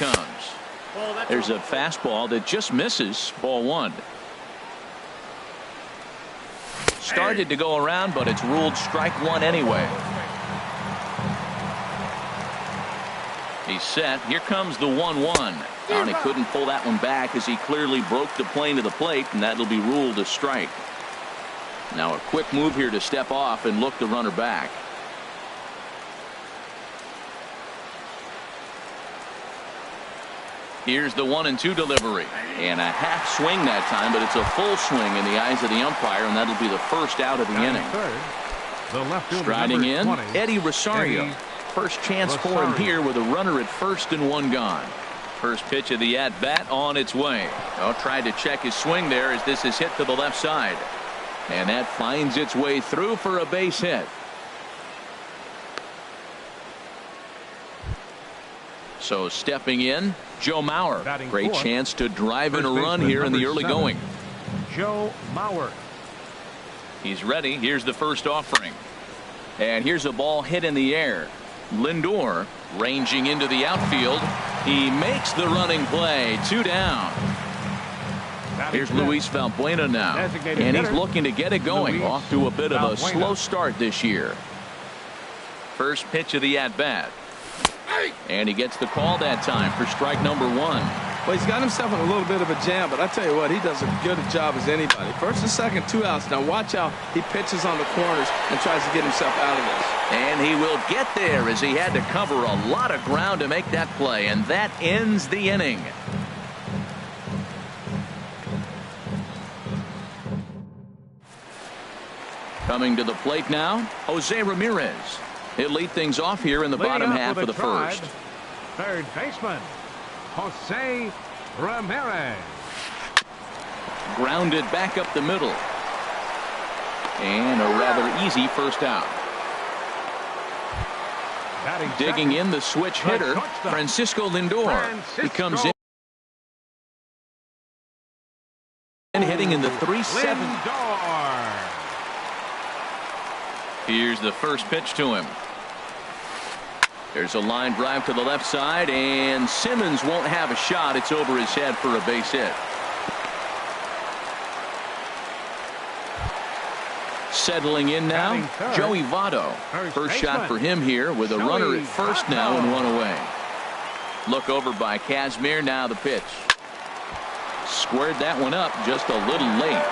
comes. There's a fastball that just misses. Ball one. Started to go around, but it's ruled strike one anyway. He's set. Here comes the 1-1. And he couldn't pull that one back as he clearly broke the plane to the plate, and that'll be ruled a strike. Now a quick move here to step off and look the runner back. Here's the 1-2 delivery, and a half swing that time, but it's a full swing in the eyes of the umpire, and that'll be the first out of the inning. Striding in, Eddie Rosario. First chance for him here with a runner at first and one gone. First pitch of the at-bat on its way. Oh, tried to check his swing there as this is hit to the left side. And that finds its way through for a base hit. So stepping in, Joe Mauer. Great chance to drive in a run here in the early going. Joe Mauer. He's ready. Here's the first offering. And here's a ball hit in the air. Lindor ranging into the outfield. He makes the running play. 2 down. Here's Luis Valbuena now. And he's looking to get it going. Off to a bit of a slow start this year. First pitch of the at-bat. And he gets the call that time for strike number one. Well, he's got himself in a little bit of a jam, but I tell you what, he does a good job as anybody. First and second, 2 outs. Now watch how he pitches on the corners and tries to get himself out of this. And he will get there as he had to cover a lot of ground to make that play, and that ends the inning. Coming to the plate now, Jose Ramirez. He'll lead things off here in the bottom half of the first. Third baseman, Jose Ramirez. Grounded back up the middle. And a rather easy first out. Digging in the switch hitter, Francisco Lindor. He comes in and hitting in the 3-7. Here's the first pitch to him. There's a line drive to the left side, and Simmons won't have a shot. It's over his head for a base hit. Settling in now, Joey Votto. First shot for him here with a runner at first now and one away. Look over by Kazmir. Now the pitch. Squared that one up just a little late.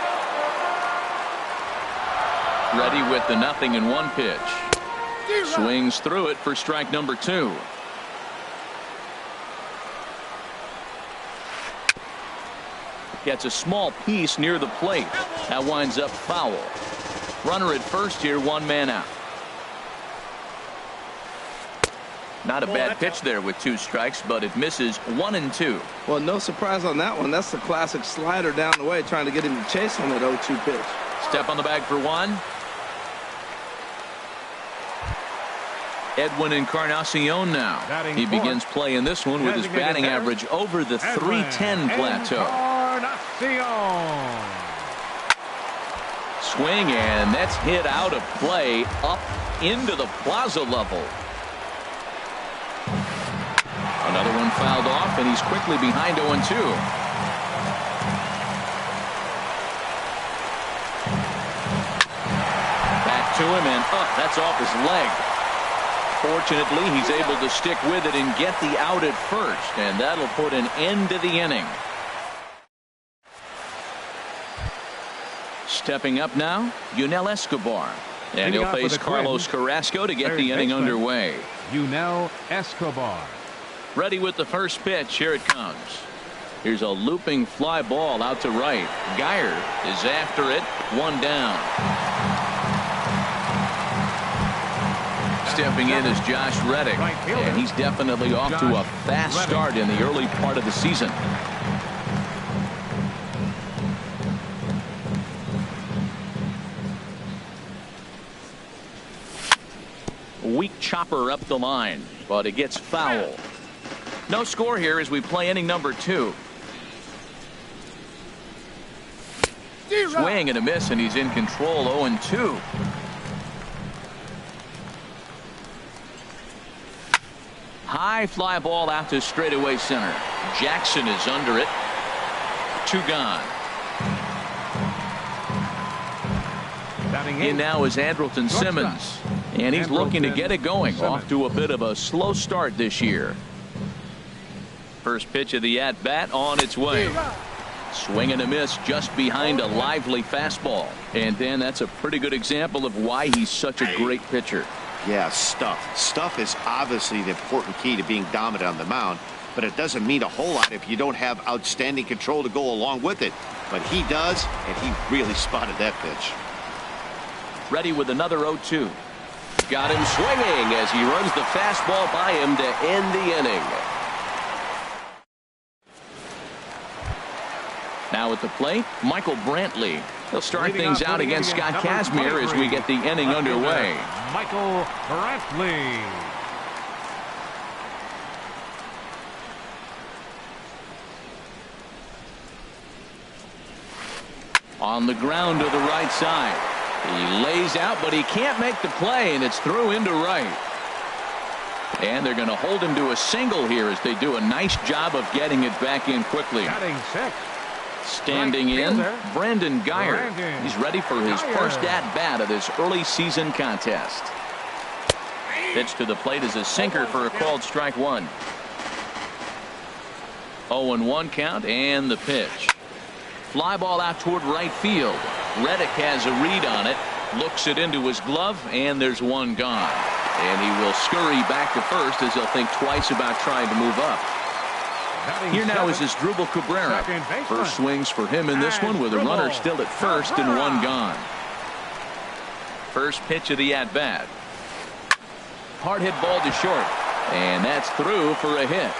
Ready with the 0-1 pitch. Swings through it for strike number 2. Gets a small piece near the plate. That winds up foul. Runner at first here, 1 man out. Not a bad pitch there with 2 strikes, but it misses 1 and 2. Well, no surprise on that one. That's the classic slider down the way, trying to get him to chase on that 0-2 pitch. Step on the bag for 1. Edwin Encarnacion now. He begins play in this one with his batting average over the 310 plateau. Swing, and that's hit out of play up into the plaza level. Another one fouled off, and he's quickly behind 0-2. Back to him, and up. That's off his leg. Fortunately, he's able to stick with it and get the out at first, and that'll put an end to the inning. Stepping up now, Yunel Escobar. And he'll face Carlos Carrasco to get the inning underway. Yunel Escobar. Ready with the first pitch. Here it comes. Here's a looping fly ball out to right. Geyer is after it. 1 down. Stepping in is Josh Reddick, and he's definitely off to a fast start in the early part of the season. Weak chopper up the line, but it gets foul. No score here as we play inning number 2. Swing and a miss, and he's in control. 0-2. high fly ball out to straightaway center. Jackson is under it. 2 gone. In now is Andrelton Simmons, and he's looking to get it going. Off to a bit of a slow start this year. First pitch of the at-bat on its way. Swing and a miss just behind a lively fastball. And then that's a pretty good example of why he's such a great pitcher. Yeah, stuff. Stuff is obviously the important key to being dominant on the mound, but it doesn't mean a whole lot if you don't have outstanding control to go along with it. But he does, and he really spotted that pitch. Ready with another 0-2. Got him swinging as he runs the fastball by him to end the inning. Now at the plate, Michael Brantley. He'll start things out against Scott Kazmir as we get the inning underway. Michael Brantley. On the ground to the right side. He lays out, but he can't make the play, and it's through into right. And they're going to hold him to a single here as they do a nice job of getting it back in quickly. Batting six. Standing in, Brandon Geyer. He's ready for his first at-bat of this early season contest. Pitch to the plate is a sinker for a called strike 1. 0-1 count, and the pitch. Fly ball out toward right field. Reddick has a read on it, looks it into his glove, and there's 1 gone. And he will scurry back to first as he'll think twice about trying to move up. Here now is Asdrubal Cabrera. First swings for him in this one with a runner still at first and 1 gone. First pitch of the at-bat. Hard hit ball to short, and that's through for a hit.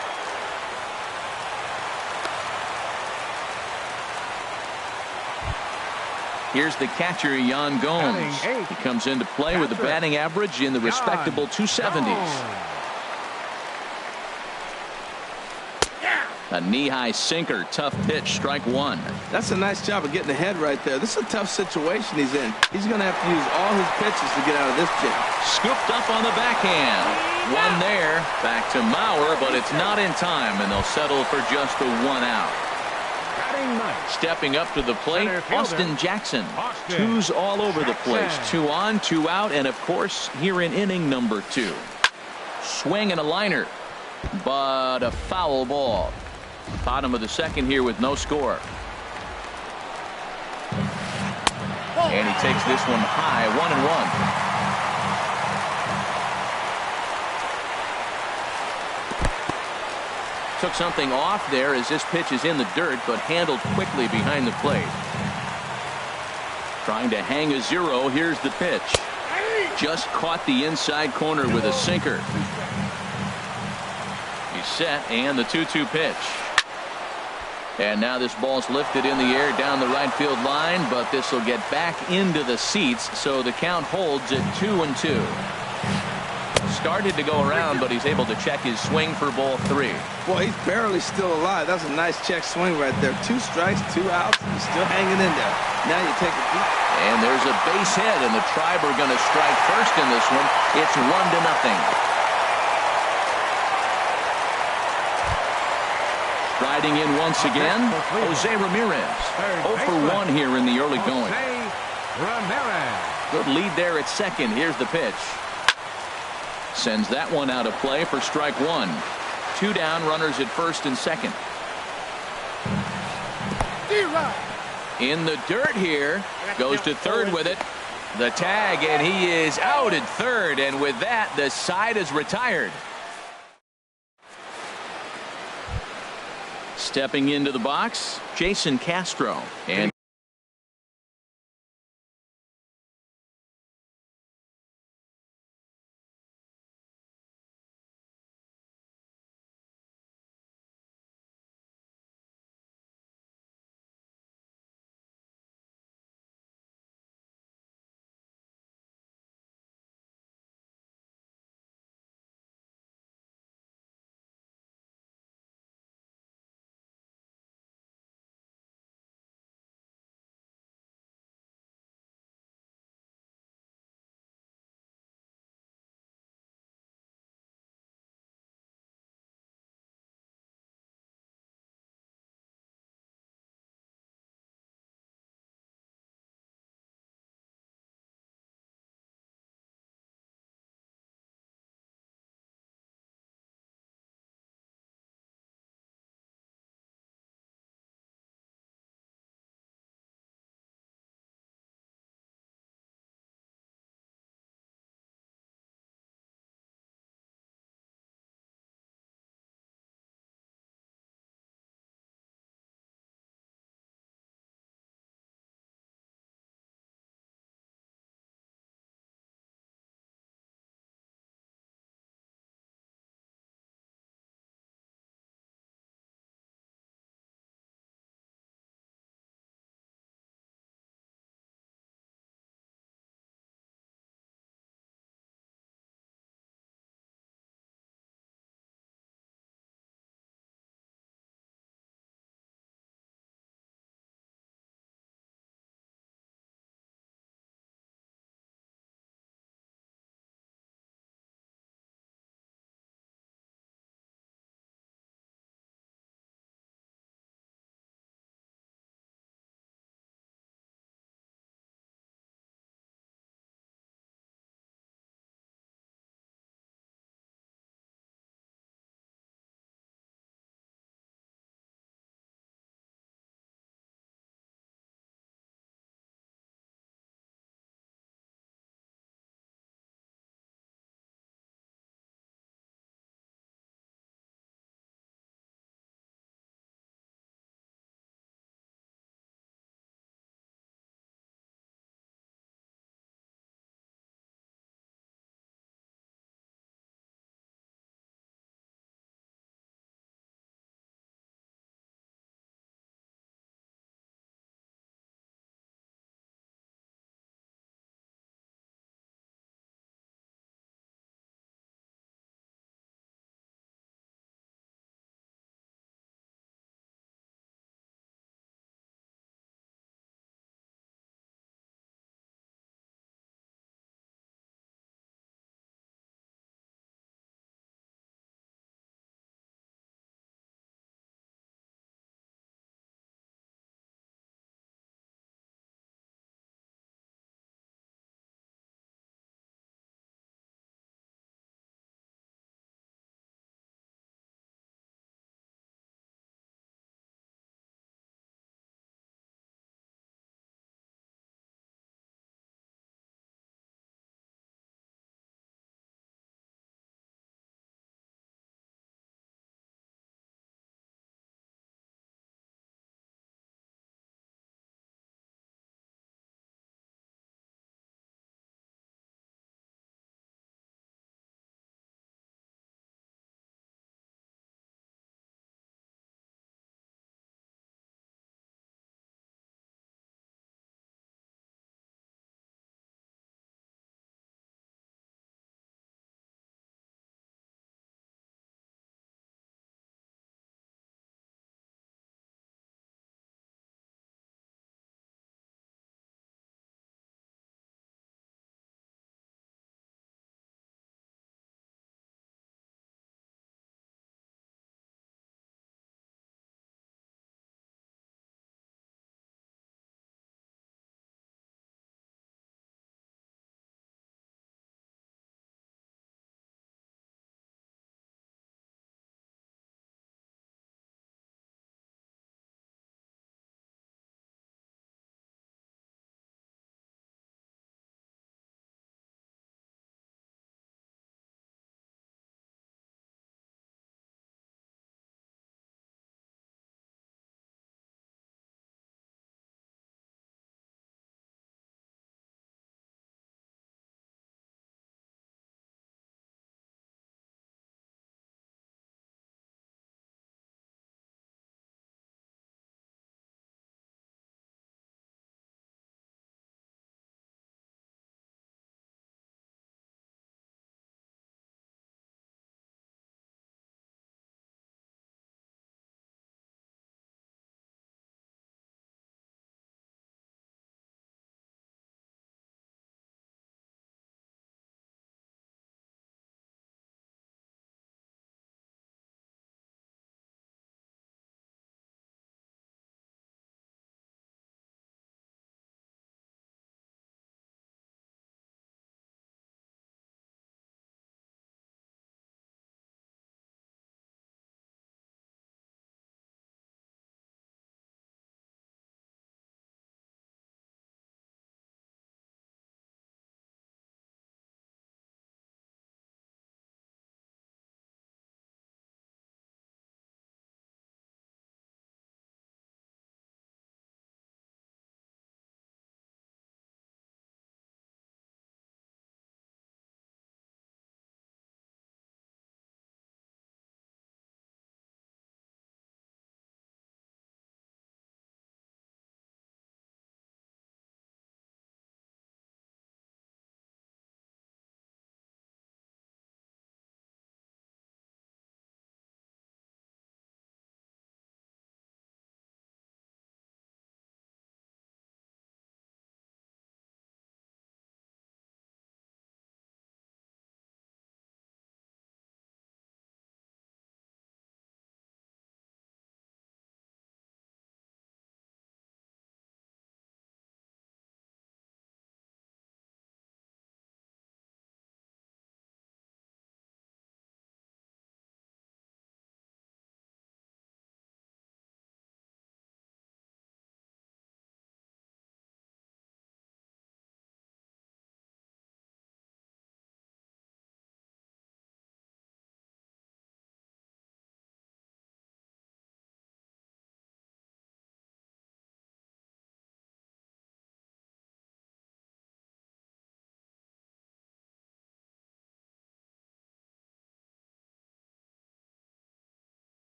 Here's the catcher, Yan Gomes. He comes into play with a batting average in the respectable 270s. A knee-high sinker, tough pitch, strike 1. That's a nice job of getting ahead right there. This is a tough situation he's in. He's going to have to use all his pitches to get out of this jam. Scooped up on the backhand. 1 there. Back to Mauer, but it's not in time, and they'll settle for just the 1 out. Stepping up to the plate, Austin Jackson. 2s all over the place. 2 on, 2 out, and of course, here in inning number 2. Swing and a liner, but a foul ball. Bottom of the second here with no score. And he takes this one high, 1-1. Took something off there as this pitch is in the dirt, but handled quickly behind the plate. Trying to hang a 0. Here's the pitch. Just caught the inside corner with a sinker. He's set, and the 2-2 pitch. And now this ball's lifted in the air down the right field line, but this will get back into the seats, so the count holds at 2-2. Started to go around, but he's able to check his swing for ball 3. Boy, he's barely still alive. That's a nice check swing right there. 2 strikes, 2 outs, and he's still hanging in there. Now you take a deep. And there's a base hit, and the Tribe are going to strike first in this one. It's 1-0. Riding in once again, Jose Ramirez. 0 for 1 here in the early going. Good lead there at second. Here's the pitch. Sends that one out of play for strike 1. 2 down, runners at first and second. In the dirt here, goes to third with it. The tag, and he is out at third, and with that, the side is retired. Stepping into the box, Jason Castro. And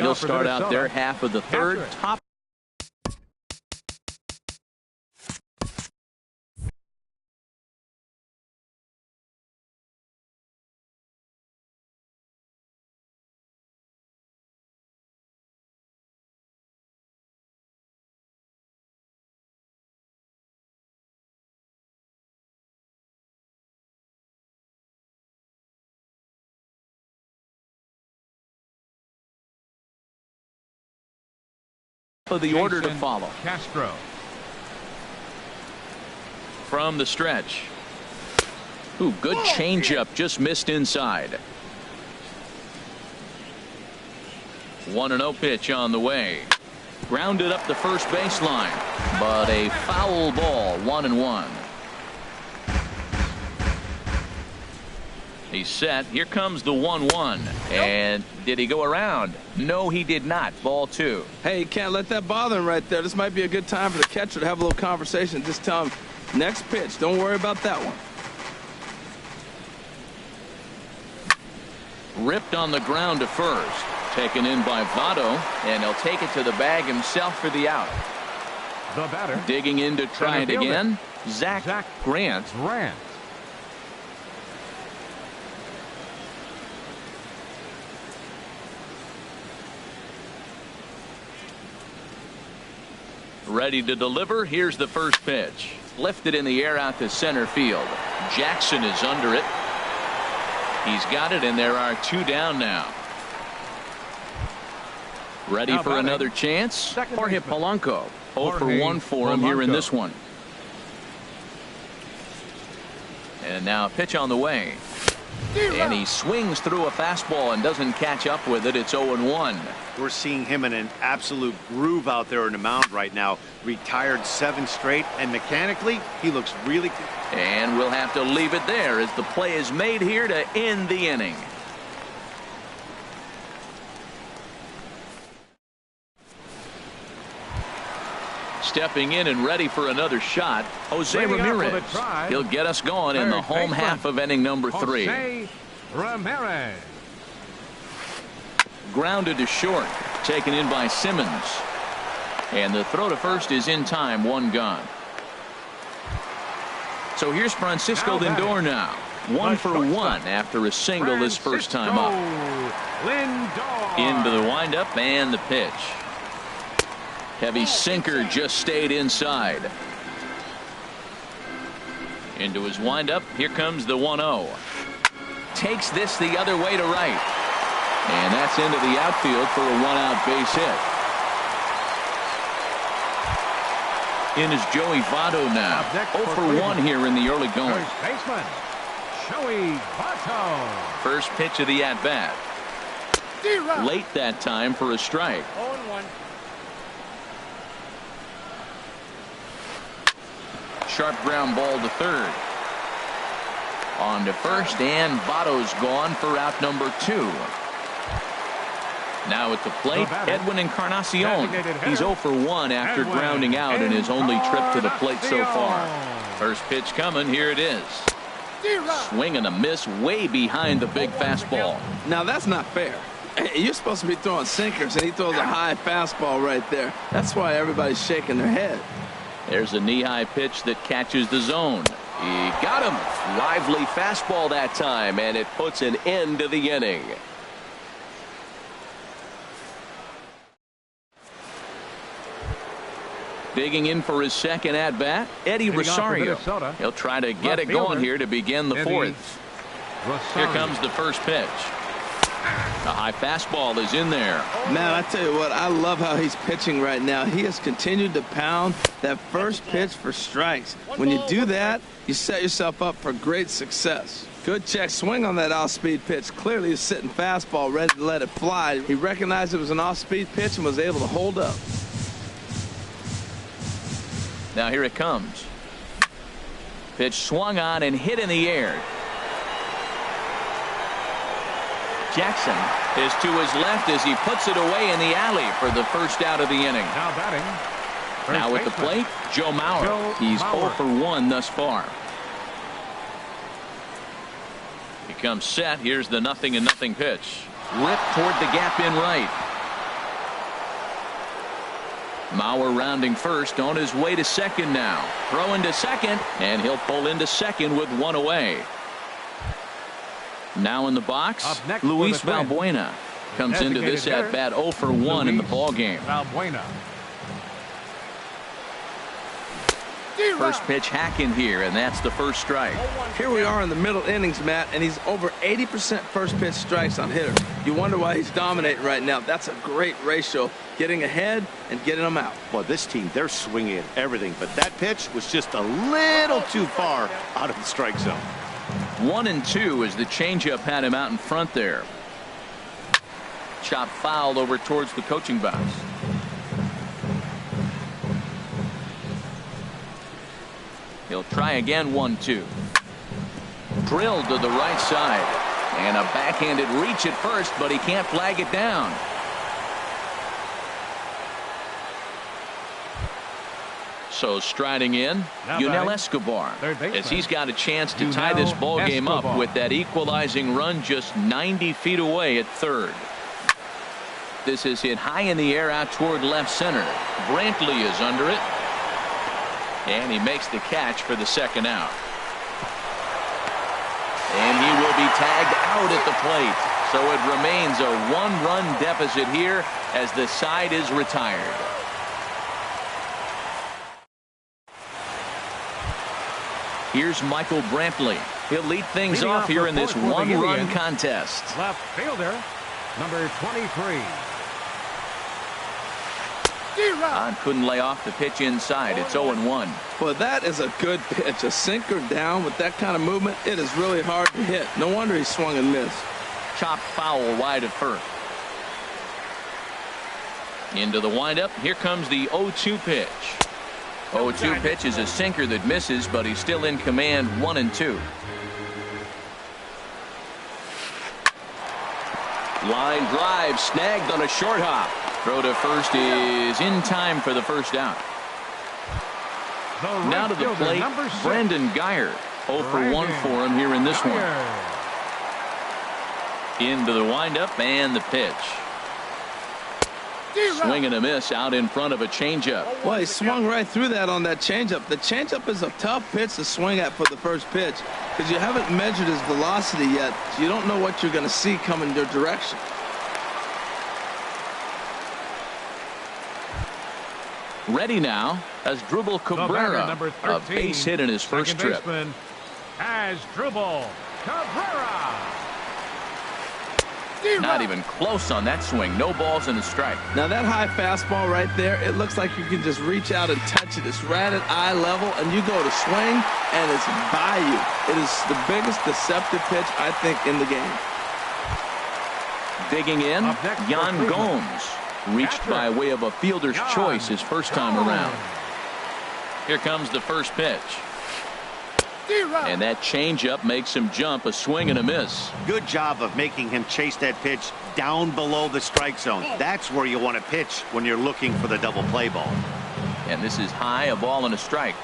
He'll start out their half of the third. Top of the order to follow. Castro. From the stretch. Ooh, good changeup, just missed inside. 1-0 pitch on the way. Grounded up the first baseline, but a foul ball. 1-1. He's set. Here comes the 1-1. And did he go around? No, he did not. Ball 2. Hey, you can't let that bother him right there. This might be a good time for the catcher to have a little conversation. Just tell him, next pitch, don't worry about that one. Ripped on the ground to first. Taken in by Votto, and he'll take it to the bag himself for the out. The batter. Digging in to try it again. Zach Grant. Ready to deliver. Here's the first pitch. Lifted in the air out to center field. Jackson is under it. He's got it, and there are 2 down now. Ready for another chance. Jorge Polanco. 0 for 1 for him here in this one. And now a pitch on the way. And he swings through a fastball and doesn't catch up with it. It's 0-1. We're seeing him in an absolute groove out there in the mound right now. Retired 7 straight, and mechanically, he looks really good. And we'll have to leave it there as the play is made here to end the inning. Stepping in and ready for another shot, Jose Ramirez. He'll get us going in the home half of inning number 3. Jose Ramirez. Grounded to short, taken in by Simmons. And the throw to first is in time. 1 gone. So here's Francisco Lindor now. 1 for 1 after a single his first time up. Lindor. Into the windup and the pitch. Heavy sinker just stayed inside. Into his windup. Here comes the 1-0. Takes this the other way to right. And that's into the outfield for a 1-out base hit. In is Joey Votto now. 0 for 1 here in the early going. First baseman, Joey Votto. First pitch of the at-bat. Late that time for a strike. 0-1. Sharp ground ball to third. On to first, and Votto's gone for out number 2. Now at the plate, Edwin Encarnacion. He's 0 for 1 after grounding out in his only trip to the plate so far. First pitch coming. Here it is. Swing and a miss way behind the big fastball. Now that's not fair. You're supposed to be throwing sinkers, and he throws a high fastball right there. That's why everybody's shaking their head. There's a knee-high pitch that catches the zone. He got him. Lively fastball that time, and it puts an end to the inning. Digging in for his second at-bat, Eddie Rosario. He'll try to get it going here to begin the 4th. Here comes the first pitch. The high fastball is in there. Man, I tell you what, I love how he's pitching right now. He has continued to pound that first pitch for strikes. When you do that, you set yourself up for great success. Good check swing on that off-speed pitch. Clearly he's sitting fastball ready to let it fly. He recognized it was an off-speed pitch and was able to hold up. Now here it comes. Pitch swung on and hit in the air. Jackson is to his left as he puts it away in the alley for the first out of the inning. Now batting. Now at the plate, Joe Mauer. He's 0 for 1 thus far. He comes set. Here's the 0-0 pitch. Ripped toward the gap in right. Mauer rounding first, on his way to second now. Throw into second, and he'll pull into second with one away. Now in the box, Up next Luis for the Twins, Valbuena comes into this designated at bat 0 for 1 in the Luis ball game. Valbuena. First pitch hacking here, and that's the first strike. Here we are in the middle innings, Matt, and he's over 80% first pitch strikes on hitters. You wonder why he's dominating right now. That's a great ratio, getting ahead and getting them out. Well, this team, they're swinging at everything, but that pitch was just a little too far out of the strike zone. 1-2 as the changeup had him out in front there. Chop fouled over towards the coaching box. He'll try again. 1-2. Drilled to the right side, and a backhanded reach at first, but he can't flag it down. So striding in, Yunel Escobar, as he's got a chance to tie this ball game up with that equalizing run just 90 feet away at third. This is hit high in the air out toward left center. Brantley is under it, and he makes the catch for the second out. And he will be tagged out at the plate. So it remains a one-run deficit here as the side is retired. Here's Michael Brantley. He'll lead things off here in this one-run contest. Left fielder, number 23. Couldn't lay off the pitch inside. It's 0-1. Well, that is a good pitch. A sinker down with that kind of movement, it is really hard to hit. No wonder he swung and missed. Chopped foul wide of first. Into the windup. Here comes the 0-2 pitch. 0-2 pitch is a sinker that misses, but he's still in command. 1-2. Line drive snagged on a short hop. Throw to first is in time for the first out. Now to the plate, Brandon Guyer. 0 for 1 for him here in this one. Into the windup and the pitch. Swing and a miss out in front of a changeup. Well, he swung right through that on that changeup. The changeup is a tough pitch to swing at for the first pitch because you haven't measured his velocity yet. So you don't know what you're going to see coming your direction. Ready now as Drupal Cabrera, a base hit in his first trip. As Drupal Cabrera. Not even close on that swing. No balls and a strike. Now that high fastball right there, it looks like you can just reach out and touch it. It's right at eye level, and you go to swing, and it's by you. It is the biggest deceptive pitch, I think, in the game. Digging in, Yan Gomes. Reached by way of a fielder's choice his first time around. Here comes the first pitch. And that changeup makes him jump. A swing and a miss. Good job of making him chase that pitch down below the strike zone. That's where you want to pitch when you're looking for the double play ball. And this is high, a ball and a strike.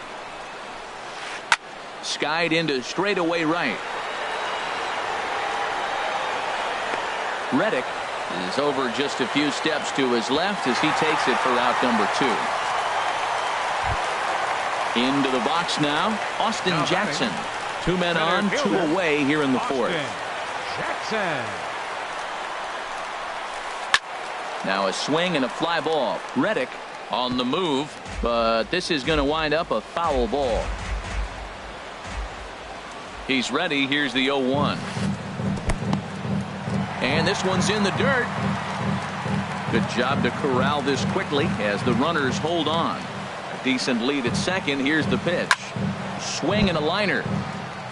Skied into straightaway right. Reddick is over just a few steps to his left as he takes it for out number 2. Into the box now, Austin Jackson. 2 men on, 2 away here in the fourth. Jackson. Now a swing and a fly ball. Reddick on the move, but this is going to wind up a foul ball. He's ready. Here's the 0-1. And this one's in the dirt. Good job to corral this quickly as the runners hold on. A decent lead at second. Here's the pitch. Swing and a liner.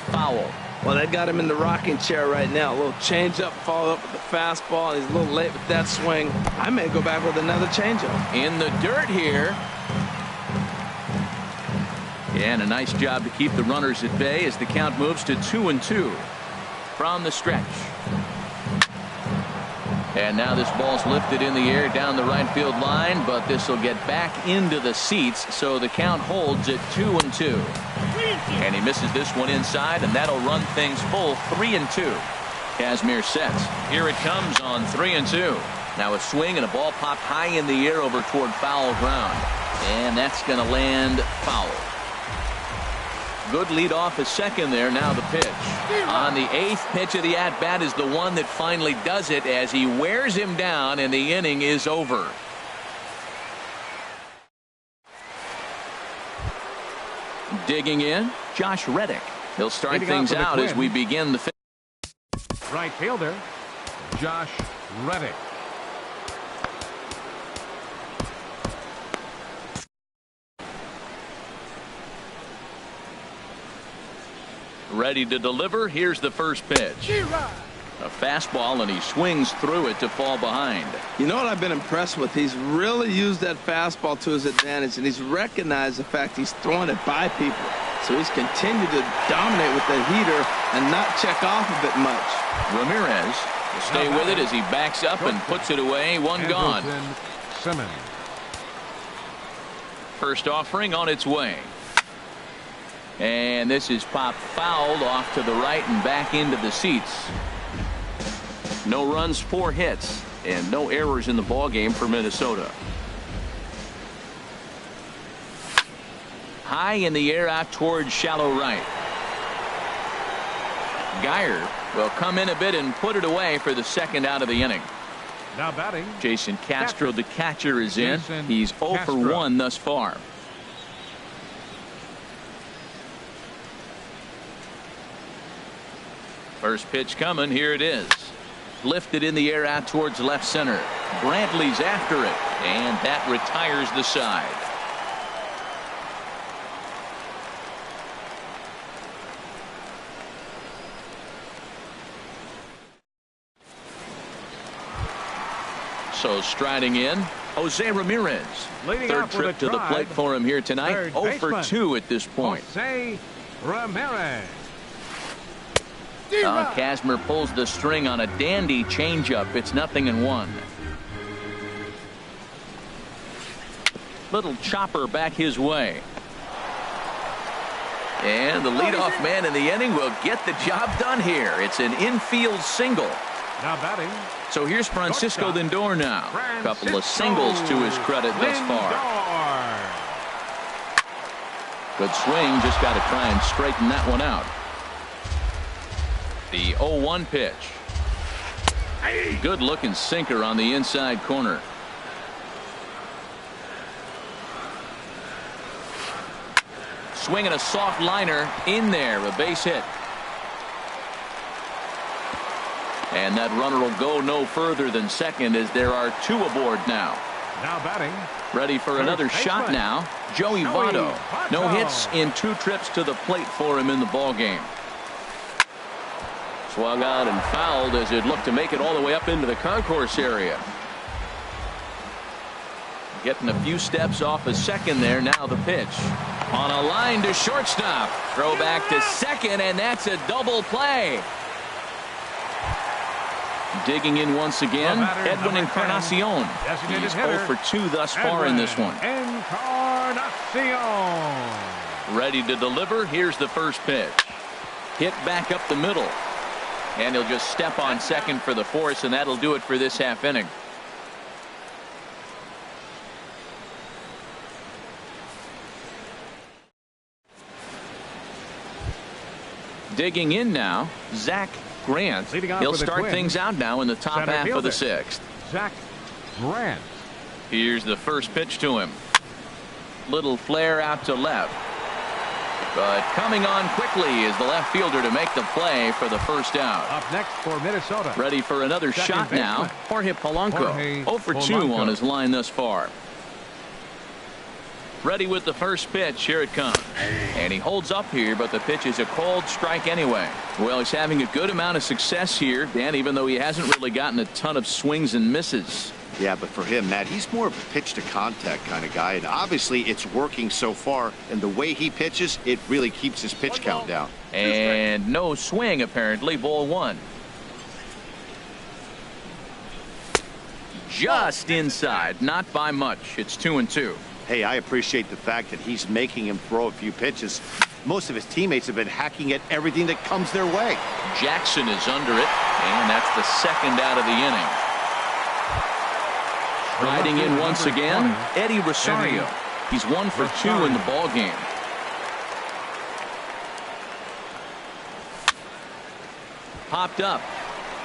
Foul. Well, they got him in the rocking chair right now. A little changeup, followed up with the fastball, and he's a little late with that swing. I may go back with another changeup. In the dirt here. And a nice job to keep the runners at bay as the count moves to 2-2 from the stretch. And now this ball's lifted in the air down the right field line, but this will get back into the seats, so the count holds at 2-2. And he misses this one inside, and that'll run things full 3-2. Kazmir sets. Here it comes on 3-2. Now a swing and a ball popped high in the air over toward foul ground. And that's going to land foul. Good lead off a second there. Now the pitch. On the 8th pitch of the at-bat is the one that finally does it as he wears him down and the inning is over. Digging in, Josh Reddick. He'll start things out as we begin the fifth. Right fielder, Josh Reddick. Ready to deliver. Here's the first pitch. A fastball, and he swings through it to fall behind. You know what I've been impressed with? He's really used that fastball to his advantage, and he's recognized the fact he's throwing it by people. So he's continued to dominate with the heater and not check off a bit much. Ramirez will stay with it as he backs up and puts it away. One gone. Simmons. First offering on its way. And this is popped fouled off to the right and back into the seats. No runs, 4 hits, and no errors in the ball game for Minnesota. High in the air out towards shallow right. Geyer will come in a bit and put it away for the second out of the inning. Now batting, Jason Castro, the catcher, is in. Jason He's 0 for 1 thus far. First pitch coming. Here it is. Lifted in the air out towards left center. Brantley's after it, and that retires the side. So striding in, Jose Ramirez. Leading Third off with trip a to the drive. plate for him here tonight. Third 0 for baseman, 2 at this point. Jose Ramirez. Kazmir pulls the string on a dandy changeup. It's 0-1. Little chopper back his way. And the leadoff man in the inning will get the job done here. It's an infield single. Now batting, So here's Francisco Lindor now. A couple of singles to his credit thus far. Good swing. Just got to try and straighten that one out. The 0-1 pitch. Good looking sinker on the inside corner. Swinging a soft liner in there, a base hit. And that runner will go no further than second as there are 2 aboard now. now batting, Ready for another shot now. Joey Votto. No hits in 2 trips to the plate for him in the ball game. Swung on and fouled as it looked to make it all the way up into the concourse area. Getting a few steps off a second there. Now the pitch. On a line to shortstop. Throw back to second, and that's a double play. Digging in once again, Edwin Encarnacion. He's 0 for 2 thus far in this one. Encarnacion. Ready to deliver. Here's the first pitch. Hit back up the middle. And he'll just step on second for the force, and that'll do it for this half inning. Digging in now, Zach Grant. He'll start things out now in the top half of the 6th. Zach Grant. Here's the first pitch to him. Little flare out to left. But coming on quickly is the left fielder to make the play for the first out. Up next for Minnesota. Ready for another shot now. Jorge Polanco. 0 for 2 on his line thus far. Ready with the first pitch. Here it comes. And he holds up here, but the pitch is a called strike anyway. Well, he's having a good amount of success here, Dan, even though he hasn't really gotten a ton of swings and misses. Yeah, but for him, Matt, he's more of a pitch to contact kind of guy, and obviously it's working so far, and the way he pitches, it really keeps his pitch count down. And no swing apparently. Ball 1. Just inside, not by much. It's 2-2. Hey, I appreciate the fact that he's making him throw a few pitches. Most of his teammates have been hacking at everything that comes their way. Jackson is under it, and that's the second out of the inning. Riding in once again, Eddie Rosario. He's 1 for 2 in the ball game. Popped up.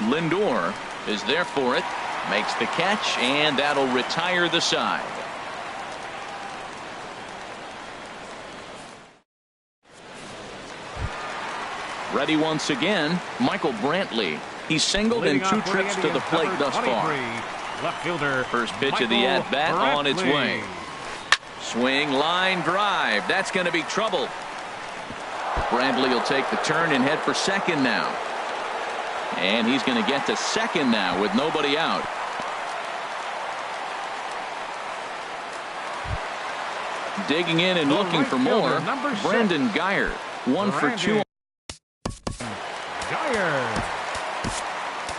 Lindor is there for it. Makes the catch, and that'll retire the side. Ready once again, Michael Brantley. He's singled in 2 trips to the plate thus far. Left fielder. First pitch of the at-bat on its way. Swing, line drive. That's going to be trouble. Brantley will take the turn and head for second now. And he's going to get to second now with nobody out. Digging in and looking for more, Brandon Geyer. 1 for 2. Geyer.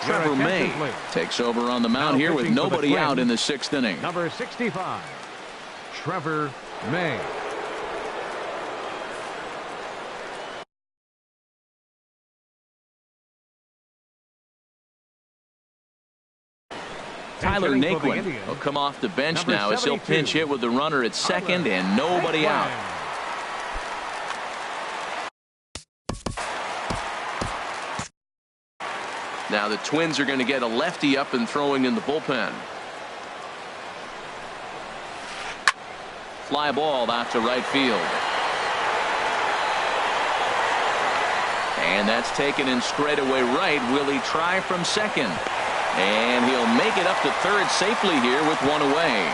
Trevor May takes over on the mound here with nobody out in the 6th inning. Number 65, Trevor May. Tyler Naquin will come off the bench now as he'll pinch hit with the runner at second and nobody out. Now the Twins are going to get a lefty up and throwing in the bullpen. Fly ball out to right field. And that's taken in straightaway right. Will he try from second? And he'll make it up to third safely here with 1 away.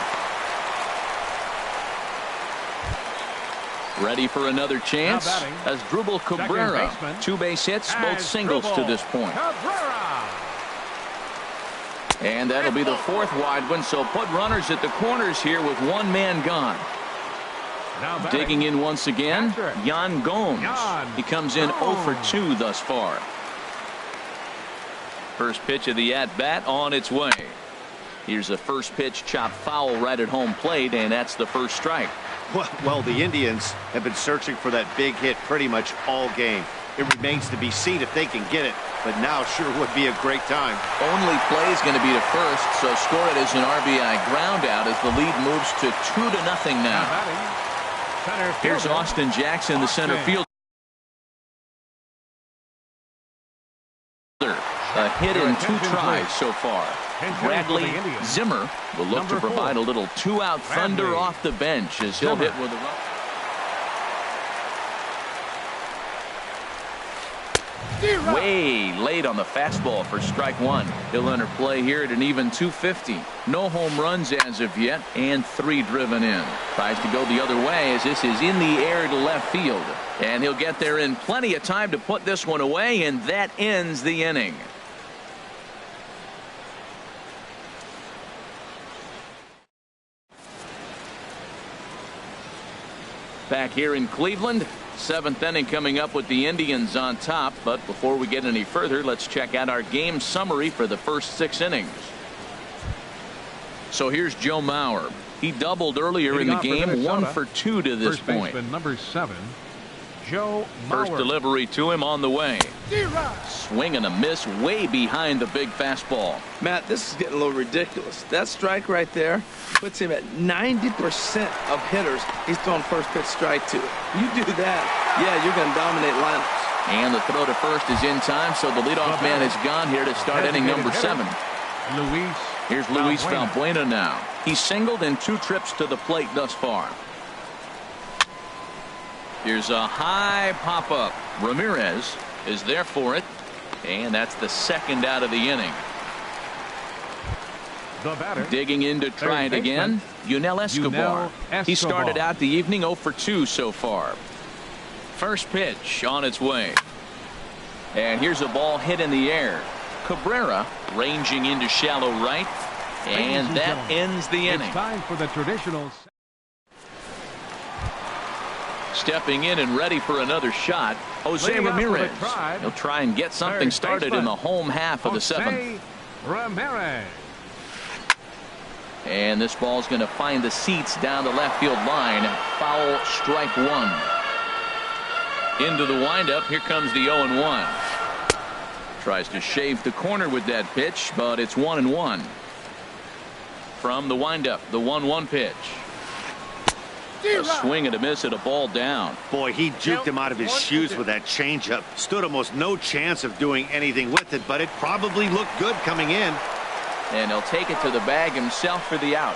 Ready for another chance as Drupal Cabrera. 2 base hits, both singles to this point. And that'll be the 4th wide one, so put runners at the corners here with 1 man gone. Digging in once again, Yan Gomes. He comes in 0 for 2 thus far. First pitch of the at-bat on its way. Here's the first pitch, chopped foul right at home plate, and that's the first strike. Well, the Indians have been searching for that big hit pretty much all game. It remains to be seen if they can get it, but now sure would be a great time. Only play is going to be to first, so score it as an RBI ground out as the lead moves to 2-0 now. Here's Austin Jackson, the center fielder. A hit in 2 tries so far. Bradley Zimmer will look to provide a little 2-out thunder off the bench as he'll hit with a run. Way late on the fastball for strike 1. He'll enter play here at an even 250. No home runs as of yet, and 3 driven in. Tries to go the other way as this is in the air to left field. And he'll get there in plenty of time to put this one away, and that ends the inning. Back here in Cleveland, 7th inning coming up with the Indians on top. But before we get any further, let's check out our game summary for the first 6 innings. So here's Joe Mauer. He doubled earlier in the game, 1 for 2 to this point. Number 7, Joe Mauer. First delivery to him on the way. Swing and a miss way behind the big fastball. Matt, this is getting a little ridiculous. That strike right there puts him at 90% of hitters he's thrown first pitch strike to. You do that, yeah, you're going to dominate lineups. And the throw to first is in time, so the leadoff man is gone here to start inning number 7. Here's Luis Valbuena now. He's singled in 2 trips to the plate thus far. Here's a high pop-up. Ramirez is there for it, and that's the 2nd out of the inning. Digging in to try it again, Yunel Escobar. He started out the evening 0 for 2 so far. First pitch on its way. And here's a ball hit in the air. Cabrera ranging into shallow right, and that ends the inning. It's time for the traditional. Stepping in and ready for another shot, Jose Ramirez. He'll try and get something started in the home half of the 7th. Ramirez. And this ball's going to find the seats down the left field line. Foul, strike 1. Into the windup. Here comes the 0-1. Tries to shave the corner with that pitch, but it's 1-1. From the windup, the 1-1 pitch. A swing and a miss at a ball down. Boy, he juked him out of his shoes with that changeup. Stood almost no chance of doing anything with it, but it probably looked good coming in. And he'll take it to the bag himself for the out.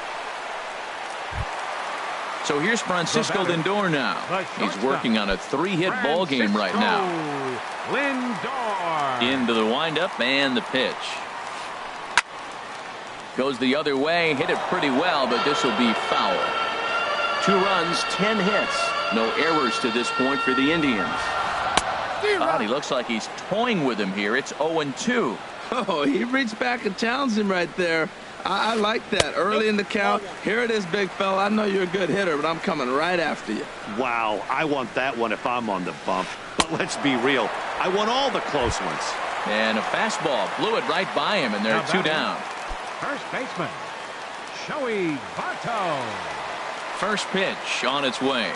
So here's Francisco Lindor now. He's working on a 3-hit ball game right now. Lindor. Into the windup and the pitch. Goes the other way, hit it pretty well, but this will be foul. 2 runs, 10 hits. No errors to this point for the Indians. Oh, he looks like he's toying with him here. It's 0-2. Oh, he reached back and challenged him right there. I like that. Early in the count. Here it is, big fella. I know you're a good hitter, but I'm coming right after you. Wow, I want that one if I'm on the bump. But let's be real. I want all the close ones. And a fastball blew it right by him, and they're 2 down. First baseman, Joey Votto. First pitch on its way.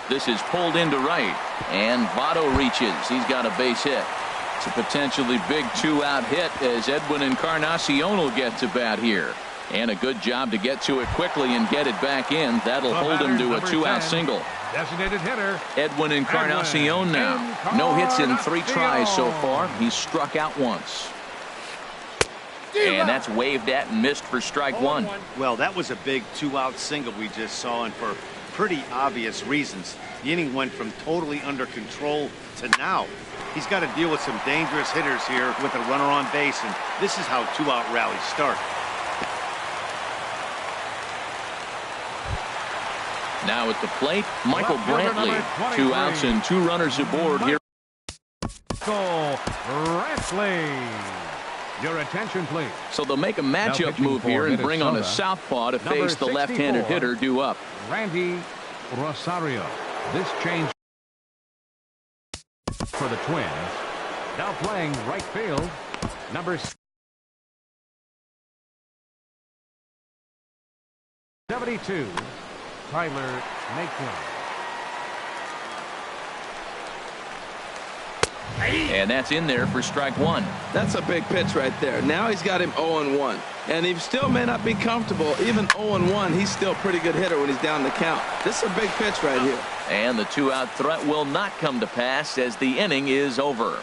This is pulled into right, and Votto reaches. He's got a base hit. It's a potentially big 2-out hit as Edwin Encarnacion will get to bat here. And a good job to get to it quickly and get it back in. That'll hold him to a 2-out single. Designated hitter, Edwin Encarnacion now. No hits in 3 tries so far. He's struck out once. And that's waved at and missed for strike 1. Well, that was a big 2-out single we just saw, and for pretty obvious reasons. The inning went from totally under control to now. He's got to deal with some dangerous hitters here with a runner on base, and this is how 2-out rallies start. Now at the plate, Michael Brantley. 2 outs and 2 runners aboard here. Michael Brantley. Your attention, please. So they'll make a matchup move here and bring on a southpaw to face the left-handed hitter due up. Randy Rosario. This change for the Twins. Now playing right field, number 72, Tyler Naquin. And that's in there for strike 1. That's a big pitch right there. Now he's got him 0-1. And he still may not be comfortable. Even 0-1, he's still a pretty good hitter when he's down the count. This is a big pitch right here. And the 2-out threat will not come to pass as the inning is over.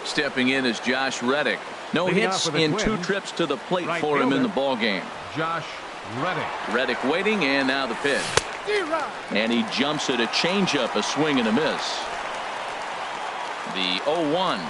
Stepping in is Josh Reddick. No hits in 2 trips to the plate for him in the ball game. Josh Reddick. Reddick waiting, and now the pitch. And he jumps at a changeup, a swing and a miss. The 0-1.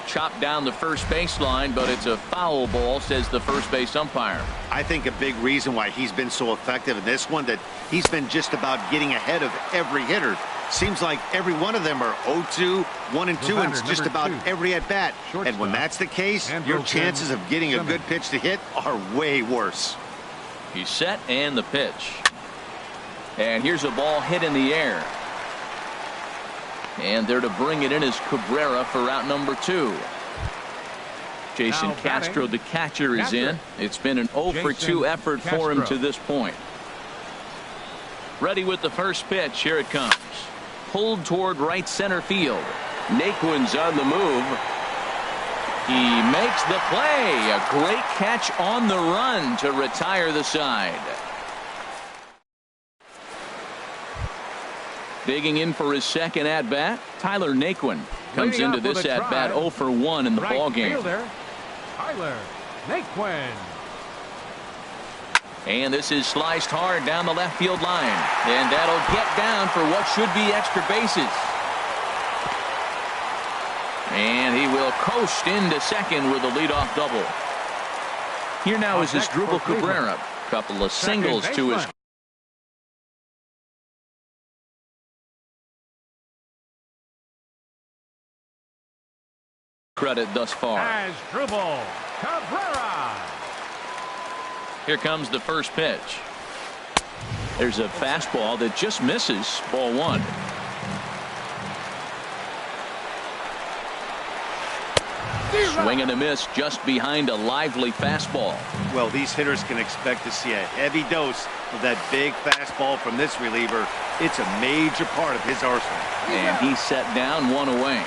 Chopped down the first baseline, but it's a foul ball, says the first base umpire. I think a big reason why he's been so effective in this one, that he's been just about getting ahead of every hitter. Seems like every one of them are 0-2, 1-2, and it's just about every at-bat. And when that's the case, your chances of getting a good pitch to hit are way worse. He's set, and the pitch. And here's a ball hit in the air. And there to bring it in is Cabrera for out number 2. Jason Castro, the catcher, is in. It's been an 0-for-2 effort for him to this point. Ready with the first pitch. Here it comes. Pulled toward right center field. Naquin's on the move. He makes the play. A great catch on the run to retire the side. Digging in for his second at-bat, Tyler Naquin comes into this at-bat 0-for-1 in the ball game. Tyler Naquin. And this is sliced hard down the left field line. And that'll get down for what should be extra bases. And he will coast into second with a leadoff double. Here now is Asdrubal Cabrera. Couple of singles to his credit thus far. Asdrubal Cabrera. Here comes the first pitch. There's a fastball that just misses. Ball 1. Swing and a miss just behind a lively fastball. Well, these hitters can expect to see a heavy dose of that big fastball from this reliever. It's a major part of his arsenal. And he's set down, 1 away.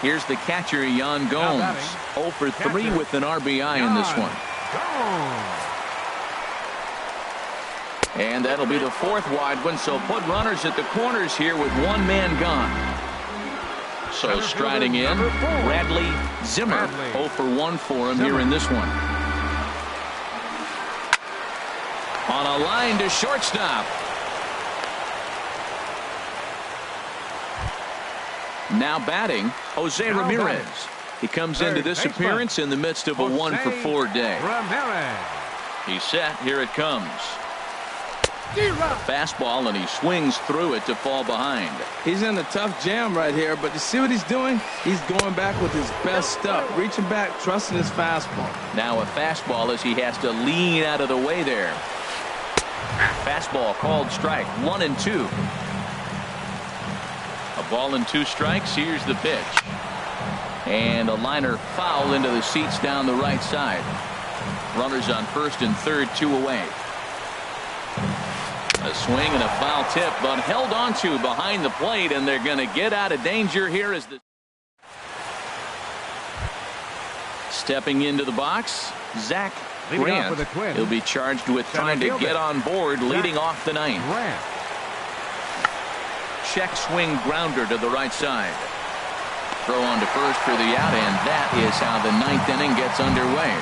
Here's the catcher, Yan Gomes. 0 for 3 with an RBI in this one. And that'll be the 4th wide one, so put runners at the corners here with one man gone. So striding in, Bradley Zimmer. 0 for 1 for him here in this one. On a line to shortstop. Now batting, Jose Ramirez. He comes into this appearance in the midst of a 1 for 4 day. He's set. Here it comes. Fastball, and he swings through it to fall behind. He's in a tough jam right here, but you see what he's doing? He's going back with his best stuff, reaching back, trusting his fastball. Now a fastball as he has to lean out of the way there. Fastball called strike. 1-2. A ball and 2 strikes. Here's the pitch. And a liner foul into the seats down the right side. Runners on first and third, 2 away. A swing and a foul tip, but held onto behind the plate, and they're going to get out of danger here as the stepping into the box, Zach Grant. He'll be charged with trying to get on board, leading off the ninth. Check swing grounder to the right side. Throw on to first for the out, and that is how the 9th inning gets underway.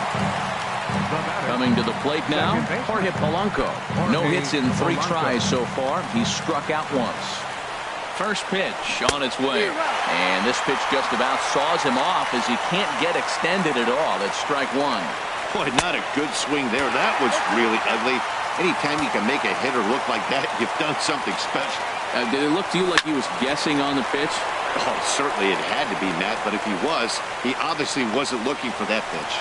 Coming to the plate now, Jorge Polanco. No hits in 3 tries so far. He's struck out once. First pitch on its way. And this pitch just about saws him off as he can't get extended at all. It's strike 1. Boy, not a good swing there. That was really ugly. Anytime you can make a hitter look like that, you've done something special. Did it look to you like he was guessing on the pitch? Oh, certainly it had to be, Matt, but if he was, he obviously wasn't looking for that pitch.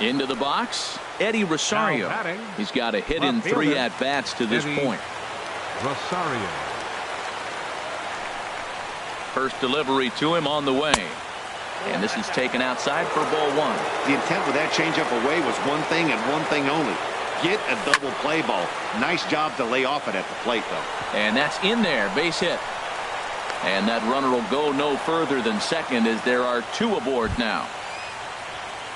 Into the box, Eddie Rosario. He's got a hit in 3 at-bats to this point. Rosario. First delivery to him on the way. And this is taken outside for ball 1. The intent with that changeup away was one thing and one thing only. Get a double play ball. Nice job to lay off it at the plate, though. And that's in there, base hit. And that runner will go no further than second as there are 2 aboard now.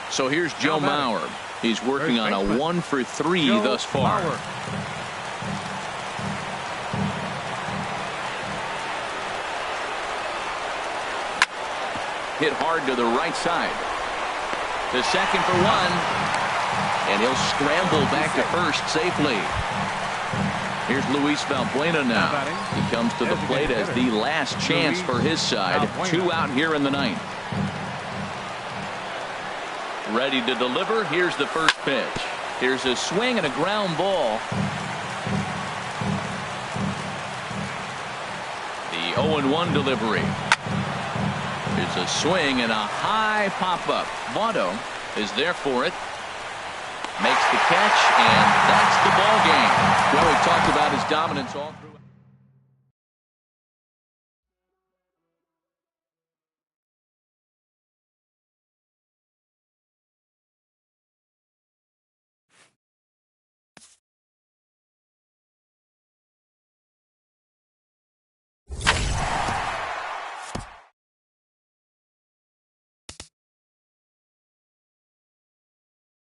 So here's Joe Mauer. He's working on a 1 for 3 thus far. Hit hard to the right side. To second for 1. And he'll scramble back to first safely. Here's Luis Valbuena now. He comes to the plate as the last chance for his side. 2 out here in the 9th. Ready to deliver. Here's the first pitch. Here's a swing and a ground ball. The 0-1 delivery. Here's a swing and a high pop-up. Votto is there for it. Makes the catch, and that's the ball game. Well, we talked about his dominance all through.